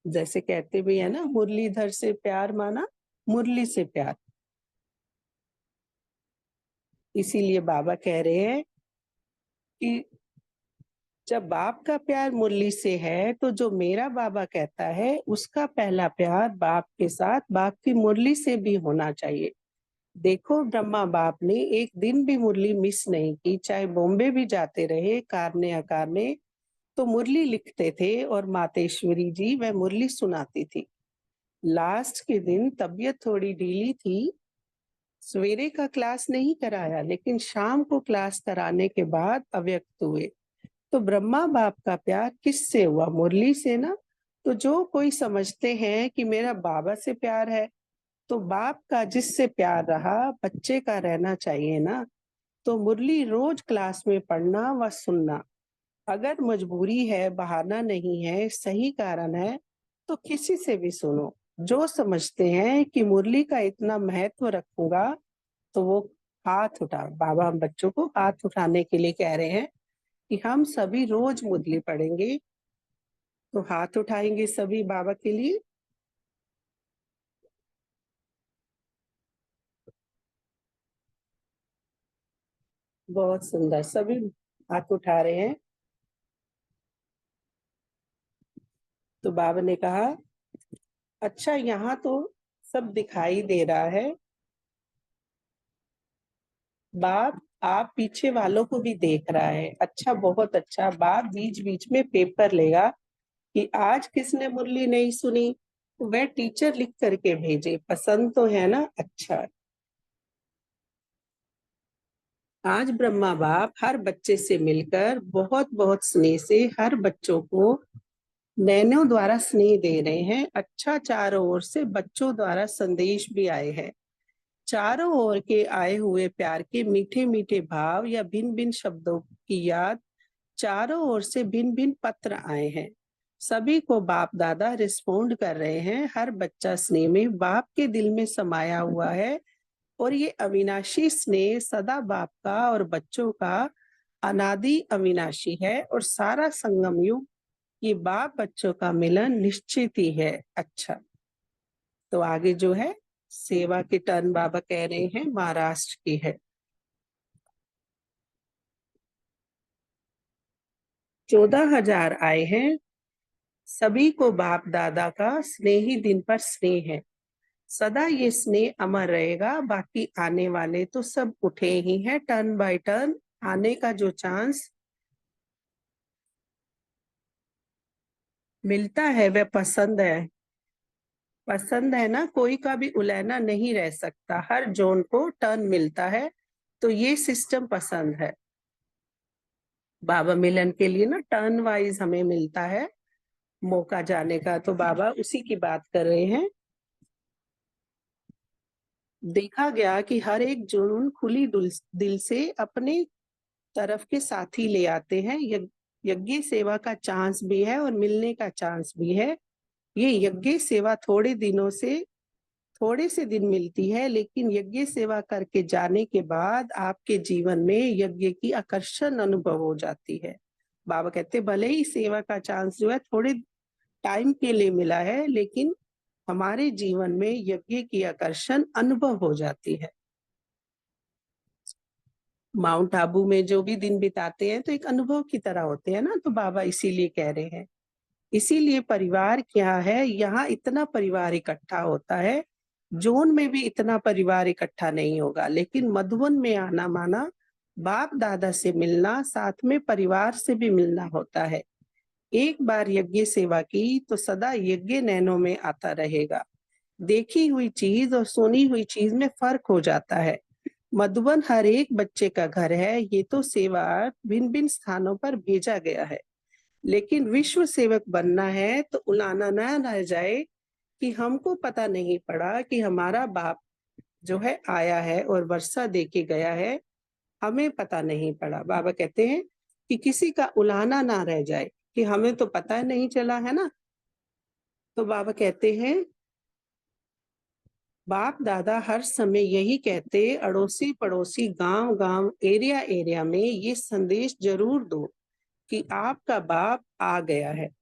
जैसे कहते भी है ना, मुरलीधर से प्यार माना मुरली से प्यार। इसीलिए बाबा कह रहे हैं कि जब बाप का प्यार मुरली से है, तो जो मेरा बाबा कहता है उसका पहला प्यार बाप के साथ बाप की मुरली से भी होना चाहिए। देखो ब्रह्मा बाप ने एक दिन भी मुरली मिस नहीं की, चाहे बॉम्बे भी जाते रहे कारने अकारने, तो मुरली लिखते थे और मातेश्वरी जी वह मुरली सुनाती थी। लास्ट के दिन तबीयत थोड़ी ढीली थी, सवेरे का क्लास नहीं कराया, लेकिन शाम को क्लास कराने के बाद अव्यक्त हुए। तो ब्रह्मा बाप का प्यार किससे हुआ, मुरली से ना। तो जो कोई समझते हैं कि मेरा बाबा से प्यार है, तो बाप का जिससे प्यार रहा बच्चे का रहना चाहिए ना। तो मुरली रोज क्लास में पढ़ना व सुनना। अगर मजबूरी है, बहाना नहीं है, सही कारण है, तो किसी से भी सुनो। जो समझते हैं कि मुरली का इतना महत्व रखूंगा, तो वो हाथ उठाओ। बाबा हम बच्चों को हाथ उठाने के लिए कह रहे हैं कि हम सभी रोज मुरली पढ़ेंगे। तो हाथ उठाएंगे सभी बाबा के लिए। बहुत सुंदर, सभी हाथ उठा रहे हैं। तो बाबा ने कहा अच्छा यहाँ तो सब दिखाई दे रहा है, बाप आप पीछे वालों को भी देख रहा है। अच्छा, बहुत अच्छा। बाप बीच बीच में पेपर लेगा कि आज किसने मुरली नहीं सुनी, तो वह टीचर लिख करके भेजे। पसंद तो है ना, अच्छा। आज ब्रह्मा बाप हर बच्चे से मिलकर बहुत बहुत स्नेह से हर बच्चों को नैनों द्वारा स्नेह दे रहे हैं। अच्छा, चारों ओर से बच्चों द्वारा संदेश भी आए हैं। चारों ओर के आए हुए प्यार के मीठे मीठे भाव या भिन्न भिन्न शब्दों की याद, चारों ओर से भिन्न भिन्न पत्र आए हैं। सभी को बाप दादा रिस्पोंड कर रहे हैं। हर बच्चा स्नेह में बाप के दिल में समाया हुआ है, और ये अविनाशी स्नेह सदा बाप का और बच्चों का अनादि अविनाशी है, और सारा संगम युग ये बाप बच्चों का मिलन निश्चित ही है। अच्छा, तो आगे जो है सेवा के टर्न बाबा कह रहे हैं महाराष्ट्र की है। 14,000 आए हैं। सभी को बाप दादा का स्नेही दिन पर स्नेह है। सदा ये स्नेह अमर रहेगा। बाकी आने वाले तो सब उठे ही हैं टर्न बाय टर्न। आने का जो चांस मिलता है वह पसंद है। पसंद है ना, कोई का भी उलहना नहीं रह सकता, हर जोन को टर्न मिलता है। तो ये सिस्टम पसंद है। बाबा मिलन के लिए ना टर्न वाइज हमें मिलता है मौका जाने का, तो बाबा उसी की बात कर रहे हैं। देखा गया कि हर एक जुनून खुली दिल से अपने तरफ के साथी ले आते हैं। यज्ञ सेवा का चांस भी है और मिलने का चांस भी है। ये यज्ञ सेवा थोड़े से दिन मिलती है, लेकिन यज्ञ सेवा करके जाने के बाद आपके जीवन में यज्ञ की आकर्षण अनुभव हो जाती है। बाबा कहते भले ही सेवा का चांस जो है थोड़े टाइम के लिए मिला है, लेकिन हमारे जीवन में यज्ञ की आकर्षण अनुभव हो जाती है। माउंट आबू में जो भी दिन बिताते हैं तो एक अनुभव की तरह होते हैं ना, तो बाबा इसीलिए कह रहे हैं। इसीलिए परिवार क्या है, यहाँ इतना परिवार इकट्ठा होता है। जोन में भी इतना परिवार इकट्ठा नहीं होगा, लेकिन मधुबन में आना माना बाप दादा से मिलना, साथ में परिवार से भी मिलना होता है। एक बार यज्ञ सेवा की तो सदा यज्ञ नैनों में आता रहेगा। देखी हुई चीज और सुनी हुई चीज में फर्क हो जाता है। मधुबन हर एक बच्चे का घर है। ये तो सेवा भिन्न भिन्न स्थानों पर भेजा गया है, लेकिन विश्व सेवक बनना है तो उलाना ना रह जाए कि हमको पता नहीं पड़ा कि हमारा बाप जो है आया है और वर्षा दे के गया है, हमें पता नहीं पड़ा। बाबा कहते हैं कि किसी का उलाना ना रह जाए कि हमें तो पता नहीं चला है ना। तो बाबा कहते हैं बाप दादा हर समय यही कहते, अड़ोसी पड़ोसी गांव गांव एरिया एरिया में ये संदेश जरूर दो कि आपका बाप आ गया है।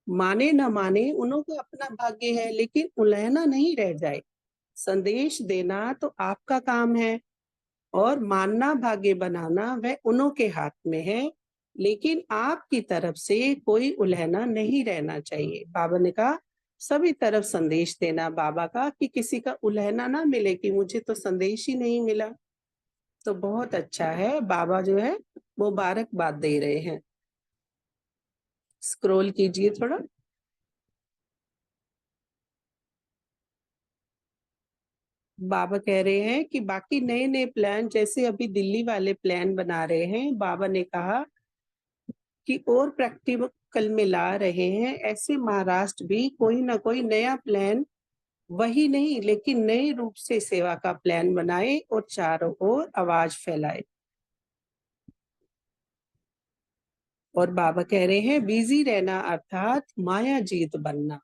माने न माने उन्हों का अपना भाग्य है, लेकिन उलहना नहीं रह जाए। संदेश देना तो आपका काम है और मानना भाग्य बनाना वह उन्हों के हाथ में है, लेकिन आपकी तरफ से कोई उलहना नहीं रहना चाहिए। बाबा ने कहा सभी तरफ संदेश देना बाबा का, कि किसी का उलहना ना मिले कि मुझे तो संदेश ही नहीं मिला। तो बहुत अच्छा है, बाबा जो है मुबारकबाद दे रहे हैं। स्क्रॉल कीजिए थोड़ा। बाबा कह रहे हैं कि बाकी नए नए प्लान, जैसे अभी दिल्ली वाले प्लान बना रहे हैं, बाबा ने कहा कि और प्रैक्टिकल में ला रहे हैं। ऐसे महाराष्ट्र भी कोई ना कोई नया प्लान, वही नहीं लेकिन नए रूप से सेवा का प्लान बनाए और चारों ओर आवाज फैलाए। और बाबा कह रहे हैं बिजी रहना अर्थात माया जीत बनना।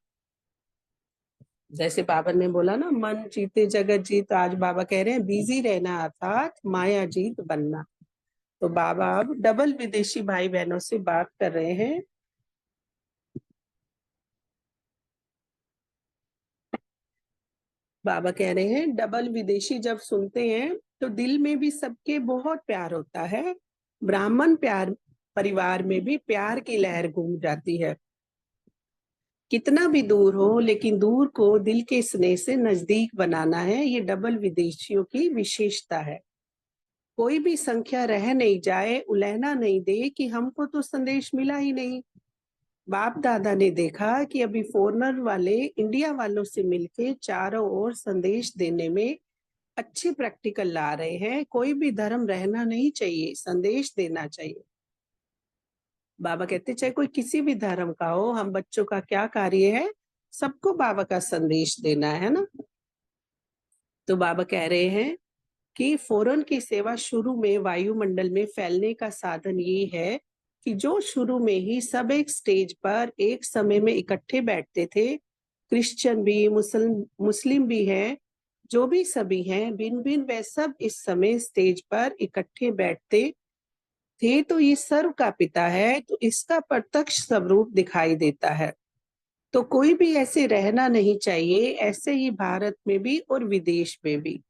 जैसे बाबा ने बोला ना मन जीते जगत जीत, आज बाबा कह रहे हैं बिजी रहना अर्थात माया जीत बनना। तो बाबा अब डबल विदेशी भाई बहनों से बात कर रहे हैं। बाबा कह रहे हैं डबल विदेशी जब सुनते हैं तो दिल में भी सबके बहुत प्यार होता है। ब्राह्मण प्यार परिवार में भी प्यार की लहर घूम जाती है। कितना भी दूर हो, लेकिन दूर को दिल के स्नेह से नजदीक बनाना है, ये डबल विदेशियों की विशेषता है। कोई भी संख्या रह नहीं जाए, उलहना नहीं दे कि हमको तो संदेश मिला ही नहीं। बाप दादा ने देखा कि अभी फॉरनर वाले इंडिया वालों से मिलके चारों ओर संदेश देने में अच्छे प्रैक्टिकल ला रहे हैं। कोई भी धर्म रहना नहीं चाहिए, संदेश देना चाहिए। बाबा कहते चाहे कोई किसी भी धर्म का हो, हम बच्चों का क्या कार्य है, सबको बाबा का संदेश देना है ना। तो बाबा कह रहे हैं कि फोरन की सेवा शुरू में वायुमंडल में फैलने का साधन ये है कि जो शुरू में ही सब एक स्टेज पर एक समय में इकट्ठे बैठते थे, क्रिश्चियन भी मुस्लिम भी हैं, जो भी सभी हैं भिन्न भिन्न, वे सब इस समय स्टेज पर इकट्ठे बैठते थे। तो ये सर्व का पिता है, तो इसका प्रत्यक्ष स्वरूप दिखाई देता है। तो कोई भी ऐसे रहना नहीं चाहिए, ऐसे ही भारत में भी और विदेश में भी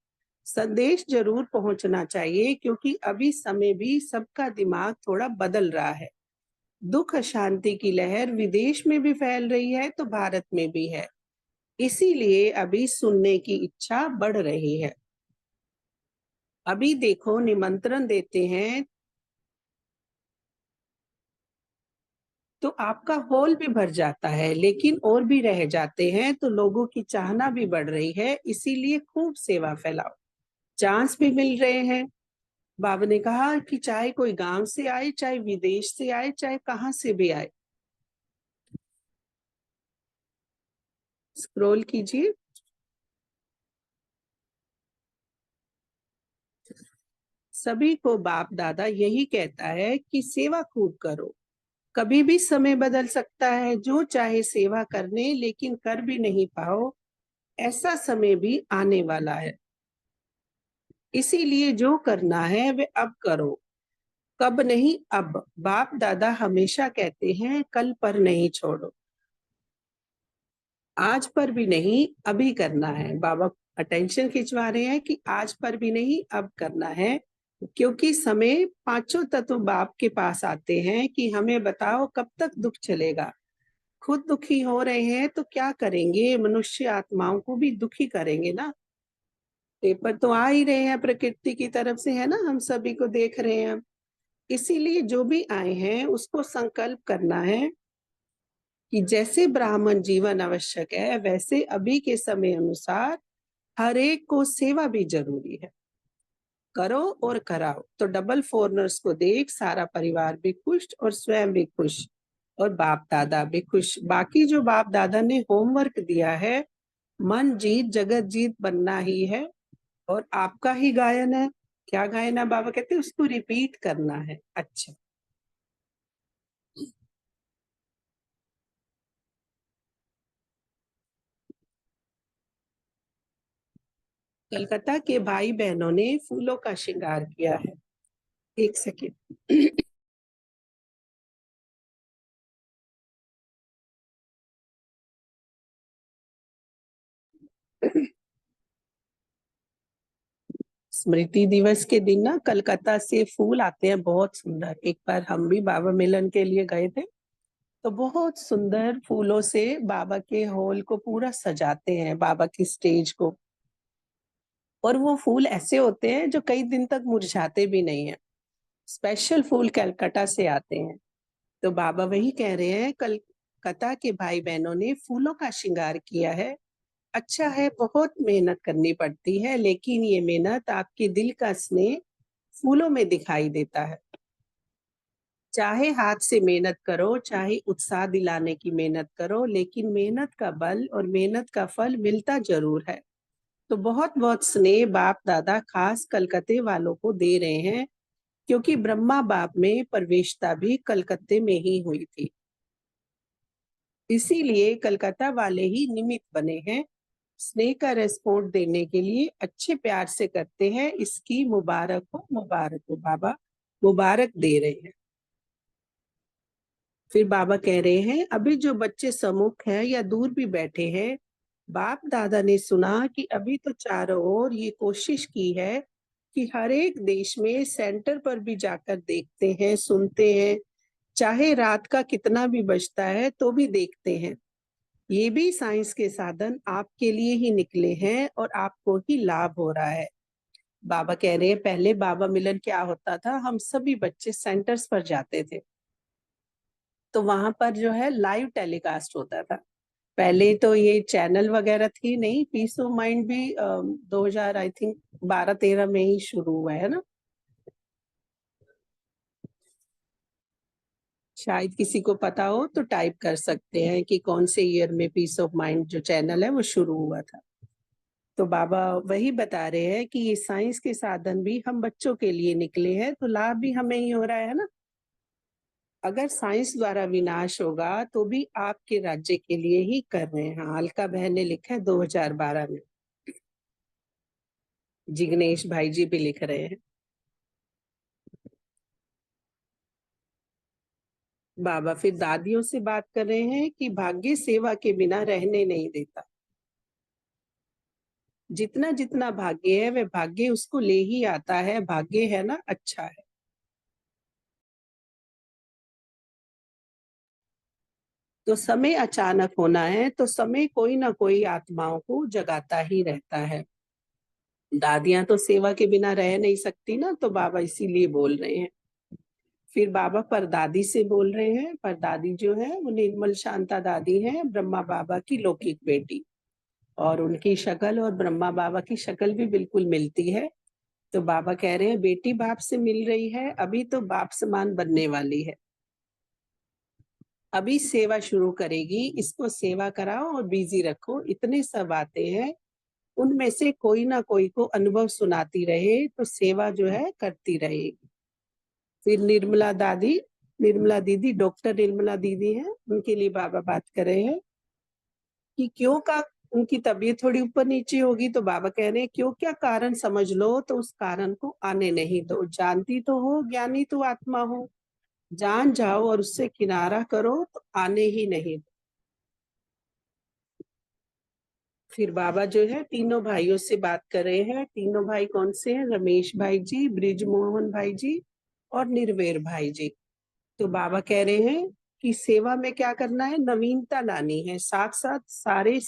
संदेश जरूर पहुंचना चाहिए, क्योंकि अभी समय भी सबका दिमाग थोड़ा बदल रहा है। दुख अशांति की लहर विदेश में भी फैल रही है तो भारत में भी है। इसीलिए अभी सुनने की इच्छा बढ़ रही है। अभी देखो निमंत्रण देते हैं तो आपका हॉल भी भर जाता है, लेकिन और भी रह जाते हैं तो लोगों की चाहना भी बढ़ रही है, इसीलिए खूब सेवा फैलाओ। चांस भी मिल रहे हैं। बाबा ने कहा कि चाहे कोई गांव से आए, चाहे विदेश से आए, चाहे कहां से भी आए। स्क्रॉल कीजिए। सभी को बाप दादा यही कहता है कि सेवा खूब करो। कभी भी समय बदल सकता है, जो चाहे सेवा करने लेकिन कर भी नहीं पाओ, ऐसा समय भी आने वाला है। इसीलिए जो करना है वे अब करो, कब नहीं अब। बाप दादा हमेशा कहते हैं कल पर नहीं छोड़ो। आज पर भी नहीं, अभी करना है। बाबा अटेंशन खिंचवा रहे हैं कि आज पर भी नहीं, अब करना है। क्योंकि समय पांचों तत्व बाप के पास आते हैं कि हमें बताओ कब तक दुख चलेगा। खुद दुखी हो रहे हैं तो क्या करेंगे, मनुष्य आत्माओं को भी दुखी करेंगे ना। पेपर तो आ ही रहे हैं प्रकृति की तरफ से, है ना, हम सभी को देख रहे हैं। इसीलिए जो भी आए हैं उसको संकल्प करना है कि जैसे ब्राह्मण जीवन आवश्यक है, वैसे अभी के समय अनुसार हर एक को सेवा भी जरूरी है। करो और कराओ तो डबल फोरनर्स को देख सारा परिवार भी खुश और स्वयं भी खुश और बाप दादा भी खुश। बाकी जो बाप दादा ने होमवर्क दिया है, मन जीत जगत जीत बनना ही है। और आपका ही गायन है। क्या गायन है, बाबा कहते हैं उसको रिपीट करना है। अच्छा। कलकत्ता के भाई बहनों ने फूलों का श्रृंगार किया है। एक सेकेंड। स्मृति दिवस के दिन ना कलकत्ता से फूल आते हैं बहुत सुंदर। एक बार हम भी बाबा मिलन के लिए गए थे, तो बहुत सुंदर फूलों से बाबा के हॉल को पूरा सजाते हैं, बाबा की स्टेज को। और वो फूल ऐसे होते हैं जो कई दिन तक मुरझाते भी नहीं है। स्पेशल फूल कलकत्ता से आते हैं। तो बाबा वही कह रहे हैं, कलकत्ता के भाई बहनों ने फूलों का श्रृंगार किया है। अच्छा है, बहुत मेहनत करनी पड़ती है, लेकिन ये मेहनत आपके दिल का स्नेह फूलों में दिखाई देता है। चाहे हाथ से मेहनत करो, चाहे उत्साह दिलाने की मेहनत करो, लेकिन मेहनत का बल और मेहनत का फल मिलता जरूर है। तो बहुत बहुत स्नेह बाप दादा खास कलकत्ते वालों को दे रहे हैं, क्योंकि ब्रह्मा बाप में प्रवेशता भी कलकत्ते में ही हुई थी। इसीलिए कलकत्ता वाले ही निमित्त बने हैं। स्नेह का रेस्पॉन्ड देने के लिए अच्छे प्यार से करते हैं। इसकी मुबारक हो, मुबारक हो। बाबा मुबारक दे रहे हैं। फिर बाबा कह रहे हैं, अभी जो बच्चे सम्मुख हैं या दूर भी बैठे हैं, बाप दादा ने सुना कि अभी तो चारों ओर ये कोशिश की है कि हर एक देश में सेंटर पर भी जाकर देखते हैं, सुनते हैं। चाहे रात का कितना भी बजता है तो भी देखते हैं। ये भी साइंस के साधन आपके लिए ही निकले हैं और आपको ही लाभ हो रहा है। बाबा कह रहे हैं, पहले बाबा मिलन क्या होता था, हम सभी बच्चे सेंटर्स पर जाते थे, तो वहां पर जो है लाइव टेलीकास्ट होता था। पहले तो ये चैनल वगैरह थी नहीं। पीस ऑफ माइंड भी 2000 आई थिंक 12-13 में ही शुरू हुआ है ना। शायद किसी को पता हो तो टाइप कर सकते हैं कि कौन से ईयर में पीस ऑफ माइंड जो चैनल है वो शुरू हुआ था। तो बाबा वही बता रहे हैं कि ये साइंस के साधन भी हम बच्चों के लिए निकले हैं, तो लाभ भी हमें ही हो रहा है ना। अगर साइंस द्वारा विनाश होगा तो भी आपके राज्य के लिए ही कर रहे हैं। हाँ, अलका बहन ने लिखा है 2012 में। जिग्नेश भाई जी भी लिख रहे हैं। बाबा फिर दादियों से बात कर रहे हैं कि भाग्य सेवा के बिना रहने नहीं देता। जितना जितना भाग्य है वह भाग्य उसको ले ही आता है। भाग्य है ना, अच्छा है। तो समय अचानक होना है, तो समय कोई ना कोई आत्माओं को जगाता ही रहता है। दादियां तो सेवा के बिना रह नहीं सकती ना, तो बाबा इसीलिए बोल रहे हैं। फिर बाबा परदादी से बोल रहे हैं। परदादी जो है वो निर्मल शांता दादी है, ब्रह्मा बाबा की लौकिक बेटी। और उनकी शक्ल और ब्रह्मा बाबा की शक्ल भी बिल्कुल मिलती है। तो बाबा कह रहे हैं बेटी बाप से मिल रही है, अभी तो बाप समान बनने वाली है, अभी सेवा शुरू करेगी, इसको सेवा कराओ और बिजी रखो। इतने सब आते हैं, उनमें से कोई ना कोई को अनुभव सुनाती रहे तो सेवा जो है करती रहेगी। फिर निर्मला दीदी डॉक्टर निर्मला दीदी हैं, उनके लिए बाबा बात कर रहे हैं कि क्यों का उनकी तबीयत थोड़ी ऊपर नीचे होगी, तो बाबा कह रहे हैं क्यों क्या कारण समझ लो तो उस कारण को आने नहीं दो। जानती तो हो ज्ञानी तो आत्मा हो, जान जाओ और उससे किनारा करो तो आने ही नहीं दो। फिर बाबा जो है तीनों भाइयों से बात कर रहे हैं। तीनों भाई कौन से हैं? रमेश भाई जी, ब्रिजमोहन भाई जी और निर्वेर भाई जी। तो बाबा कह रहे हैं कि सेवा में क्या करना है, नवीनता लानी है। साथ साथ सारे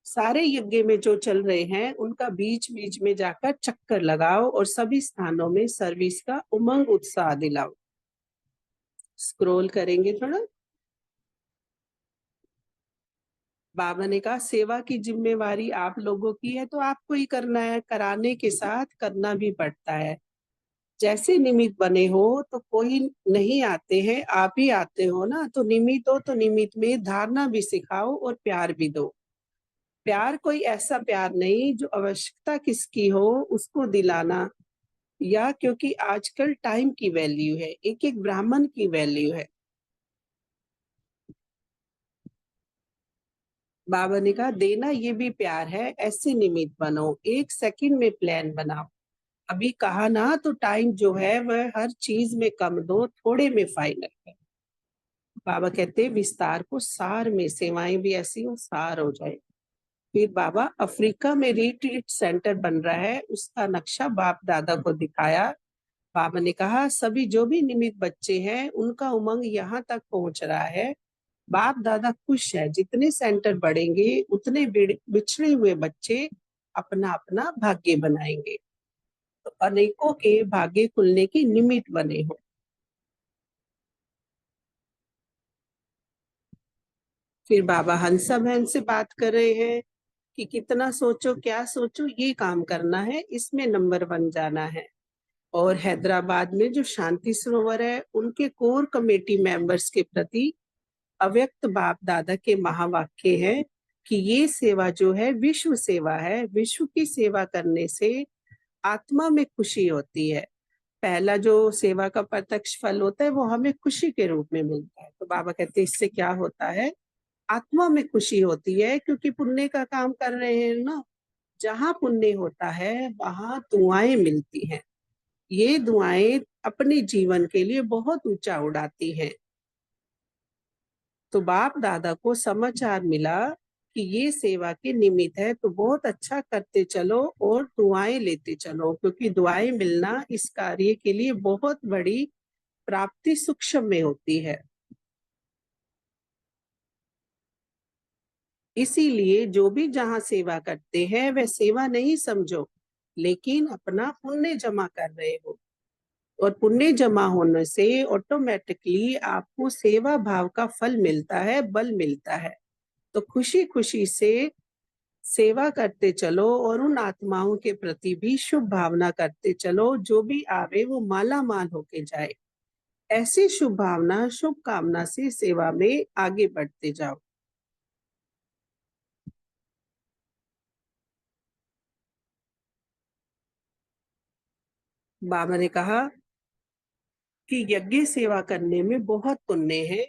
सारे यज्ञ में जो चल रहे हैं उनका बीच बीच में जाकर चक्कर लगाओ और सभी स्थानों में सर्विस का उमंग उत्साह दिलाओ। स्क्रॉल करेंगे थोड़ा। बाबा ने कहा सेवा की जिम्मेवारी आप लोगों की है, तो आपको ही करना है, कराने के साथ करना भी पड़ता है। जैसे निमित्त बने हो तो कोई नहीं आते हैं, आप ही आते हो ना, तो निमित्त हो तो निमित्त में धारणा भी सिखाओ और प्यार भी दो। प्यार कोई ऐसा प्यार नहीं जो आवश्यकता किसकी हो उसको दिलाना, या क्योंकि आजकल टाइम की वैल्यू है, एक एक ब्राह्मण की वैल्यू है। बाबा ने कहा देना ये भी प्यार है, ऐसे निमित्त बनो, एक सेकंड में प्लान बनाओ। अभी कहा ना, तो टाइम जो है वह हर चीज में कम दो, थोड़े में फाइनल है। बाबा कहते हैं विस्तार को सार में, सेवाएं भी ऐसी हो सार हो जाए। फिर बाबा अफ्रीका में रिट्रीट सेंटर बन रहा है, उसका नक्शा बाप दादा को दिखाया। बाबा ने कहा सभी जो भी निमित्त बच्चे हैं उनका उमंग यहाँ तक पहुंच रहा है। बाप दादा खुश है, जितने सेंटर बढ़ेंगे उतने बिछड़े हुए बच्चे अपना अपना भाग्य बनाएंगे, तो अनेकों के भाग्य खुलने की निमित्त बने हो। फिर बाबा हंसा बहन से बात कर रहे हैं कि कितना सोचो क्या सोचो, ये काम करना है, इसमें नंबर 1 जाना है। और हैदराबाद में जो शांति सरोवर है उनके कोर कमेटी मेंबर्स के प्रति अव्यक्त बाप दादा के महावाक्य है कि ये सेवा जो है विश्व सेवा है, विश्व की सेवा करने से आत्मा में खुशी होती है। पहला जो सेवा का प्रत्यक्ष फल होता है वो हमें खुशी के रूप में मिलता है। तो बाबा कहते हैं इससे क्या होता है, आत्मा में खुशी होती है, क्योंकि पुण्य का काम कर रहे हैं ना। जहाँ पुण्य होता है वहां दुआएं मिलती हैं, ये दुआएं अपने जीवन के लिए बहुत ऊंचा उड़ाती हैं। तो बाप दादा को समाचार मिला कि ये सेवा के निमित्त है, तो बहुत अच्छा करते चलो और दुआएं लेते चलो, क्योंकि दुआएं मिलना इस कार्य के लिए बहुत बड़ी प्राप्ति सूक्ष्म में होती है। इसीलिए जो भी जहाँ सेवा करते हैं वह सेवा नहीं समझो, लेकिन अपना पुण्य जमा कर रहे हो। और पुण्य जमा होने से ऑटोमेटिकली आपको सेवा भाव का फल मिलता है, बल मिलता है। तो खुशी खुशी से सेवा करते चलो और उन आत्माओं के प्रति भी शुभ भावना करते चलो, जो भी आवे वो माला माल होके जाए। ऐसी शुभ भावना शुभ कामना से सेवा में आगे बढ़ते जाओ। बाबा ने कहा कि यज्ञ सेवा करने में बहुत पुण्य है।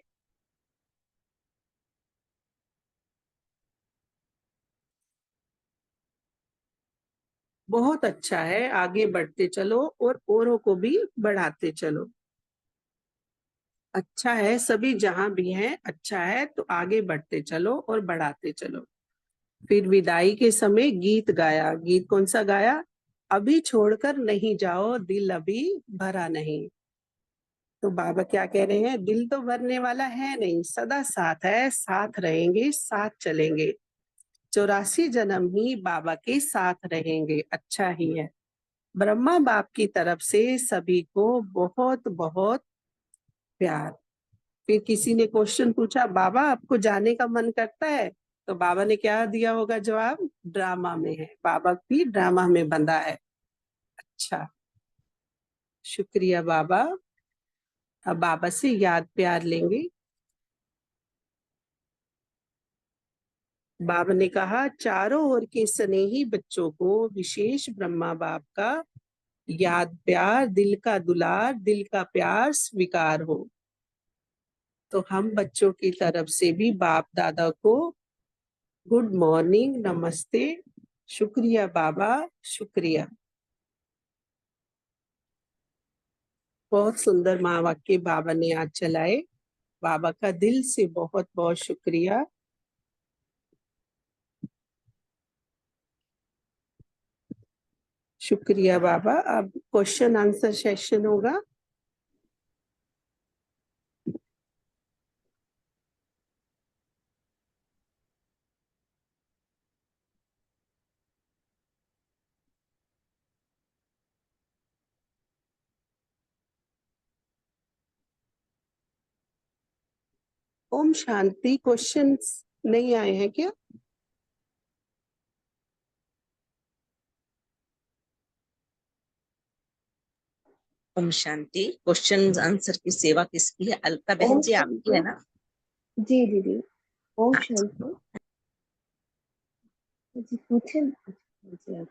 बहुत अच्छा है, आगे बढ़ते चलो और औरों को भी बढ़ाते चलो। अच्छा है, सभी जहां भी हैं अच्छा है, तो आगे बढ़ते चलो और बढ़ाते चलो। फिर विदाई के समय गीत गाया। गीत कौन सा गाया? अभी छोड़कर नहीं जाओ, दिल अभी भरा नहीं। तो बाबा क्या कह रहे हैं, दिल तो भरने वाला है नहीं, सदा साथ है, साथ रहेंगे, साथ चलेंगे, 84 जन्म ही बाबा के साथ रहेंगे। अच्छा ही है। ब्रह्मा बाप की तरफ से सभी को बहुत बहुत प्यार। फिर किसी ने क्वेश्चन पूछा, बाबा आपको जाने का मन करता है? तो बाबा ने क्या दिया होगा जवाब, ड्रामा में है, बाबा भी ड्रामा में बंधा है। अच्छा, शुक्रिया बाबा। अब बाबा से याद प्यार लेंगे। बाबा ने कहा, चारों ओर के स्नेही बच्चों को विशेष ब्रह्मा बाप का याद प्यार, दिल का दुलार, दिल का प्यार स्वीकार हो। तो हम बच्चों की तरफ से भी बाप दादा को गुड मॉर्निंग, नमस्ते, शुक्रिया बाबा, शुक्रिया। बहुत सुंदर माँ वाक्य बाबा ने आज चलाए। बाबा का दिल से बहुत बहुत शुक्रिया। शुक्रिया बाबा। अब क्वेश्चन आंसर सेशन होगा। ओम शांति। क्वेश्चंस नहीं आए हैं क्या? ओम शांति। क्वेश्चन आंसर की सेवा किसकी है? अलका बहन जी आपकी है ना? जी दीदी, ओम शांति जी। पूछे जी आप।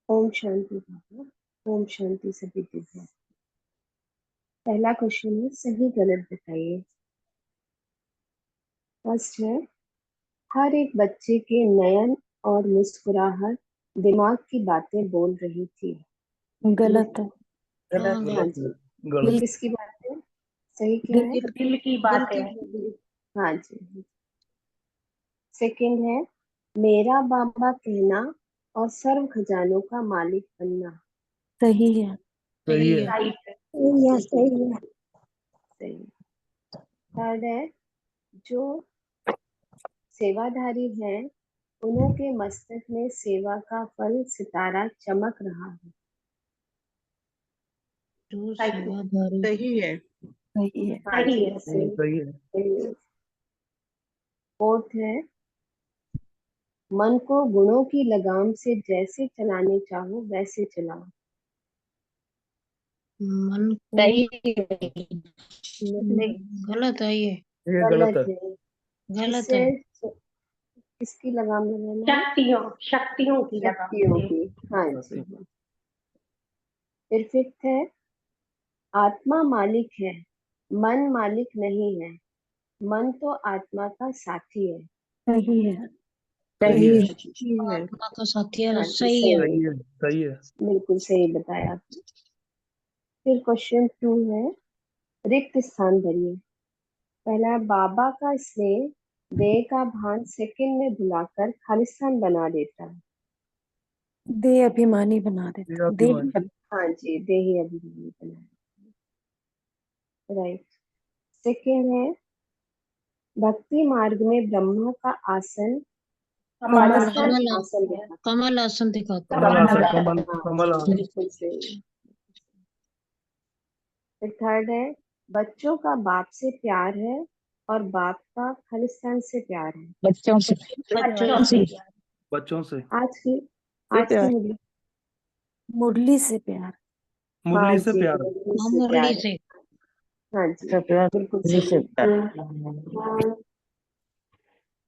ओम शांति बाबा, ओम शांति सभी दीदी। पहला क्वेश्चन है, सही गलत बताइए। फर्स्ट है, हर एक बच्चे के नयन और मुस्कुराहट दिमाग की बातें बोल रही थी। गलत है। गलत है। हाँ जी, दिल किसकी बात है? सही क्या है? दिल की बात है। हाँ जी। सेकंड है, मेरा बाबा कहना और सर्व खजानों का मालिक बनना। सही है। सही है। सही है। थर्ड है, जो सेवाधारी हैं उन्हों के मस्तक में सेवा का फल सितारा चमक रहा है। सही है। सही है। हाँ जी, सही है। फोर्थ है, मन को गुणों की लगाम से जैसे चलाने चाहो वैसे चलाओ। मन को नहीं, गलत है ये। ये गलत है। गलत है। इससे किसकी लगाम लगाना है? शक्तियों की शक्तियों की। हाँ जी। फिर फिफ्थ है, आत्मा मालिक है, मन मालिक नहीं है। मन तो आत्मा का साथी है। सही है। सही है। आत्मा का साथी है। हाँ जी, सही है। सही है। सही है। बिल्कुल सही बताया आपने। फिर क्वेश्चन 2 है, रिक्त स्थान भरिए। पहला है, बाबा का स्नेह देह का भान सेकंड में भुलाकर खालिस्तान बना देता है। देह अभिमानी बना ये देता। आपकी मान। हाँ जी, देही अभिमानी बना देता। राइट। सेकंड है, भक्ति मार्ग में ब्रह्मा का आसन खालिस्तान आसन दिखाता है। कमल आसन दिखाता कमल है। आसन। कमल हाँ, कमल आसन। बिल्कुल सही। फिर थर्ड है, बच्चों का बाप से प्यार है और बाप का खालिस्तान से प्यार है। बच्चों से। बच्चों से। आज की मुरली से प्यार। हाँ मुरली से जी, प्यार। मुरली हाँ, से मुरली प्यार से। है। हाँ जी, बिल्कुल सही।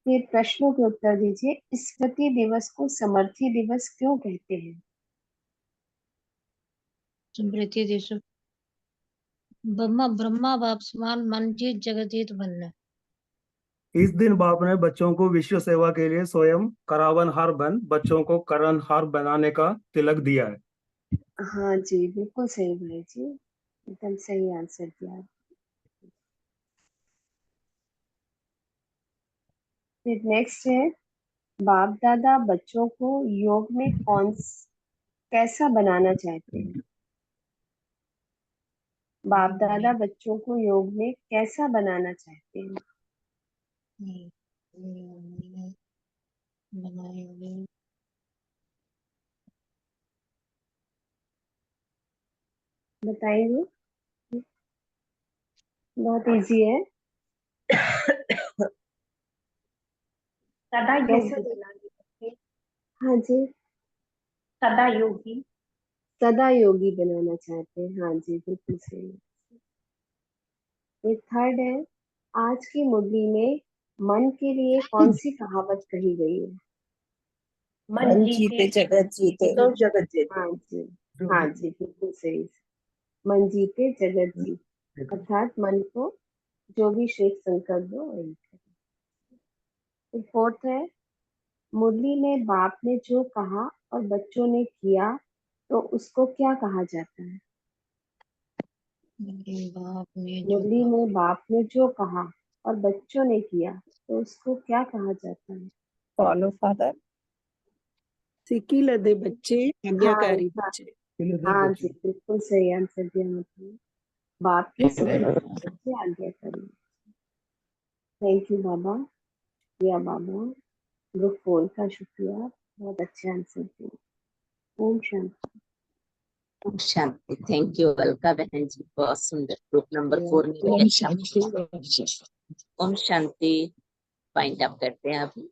फिर प्रश्नों के उत्तर दीजिए। स्मृति दिवस को समर्थी दिवस क्यों कहते हैं? स्मृति देश ब्रह्मा बाप समान मन जीत जगत जीत बनना। इस दिन बाप ने बच्चों को विश्व सेवा के लिए स्वयं करावनहार बन बच्चों को करणहार बनाने का तिलक दिया है। हाँ जी, बिल्कुल सही भाई जी, एकदम सही आंसर दिया। फिर नेक्स्ट है, बाप दादा बच्चों को योग में कैसा बनाना चाहते हैं? बाप दादा बच्चों को योग में कैसा बनाना चाहते हैं? बनाएंगे। बताएंगे? बहुत इजी है। सदा कैसे योगी, बनाएंगे? हाँ जी, सदा योगी। सदा योगी बनाना चाहते हैं। हाँ जी, बिल्कुल सही। एक थर्ड है, आज की मुरली में मन के लिए कौन सी कहावत कही गई है? मन जीते जगत जीते तो जगत जीते। हाँ जी, हाँ जी, बिल्कुल सही। मन जीते जगत जीते, अर्थात मन को जो भी श्रेष्ठ संकल्प दो वही करो। फिर फोर्थ है, मुरली में बाप ने जो कहा और बच्चों ने किया तो उसको क्या कहा जाता है? मेरे बाप ने जो मुरली में बाप ने जो कहा और बच्चों ने किया तो उसको क्या कहा जाता है? फॉलो फादर, सिक्की लदे बच्चे, हाँ आज्ञाकारी हाँ, बच्चे। हाँ जी, बिल्कुल सही आंसर दिया मतलब। बाप की सिक्की बच्चे आज्ञा करें। थैंक यू बाबा, या बाबा। ग्रुप 4 का शुक्रिया, बहुत अच्छे आंसर दिए। ओम शांति। ओम शांति। थैंक यू अलका बहन जी, बहुत सुंदर। ग्रुप नंबर 4 में भी अच्छा। ओम शांति। फाइंड अप करते हैं अभी।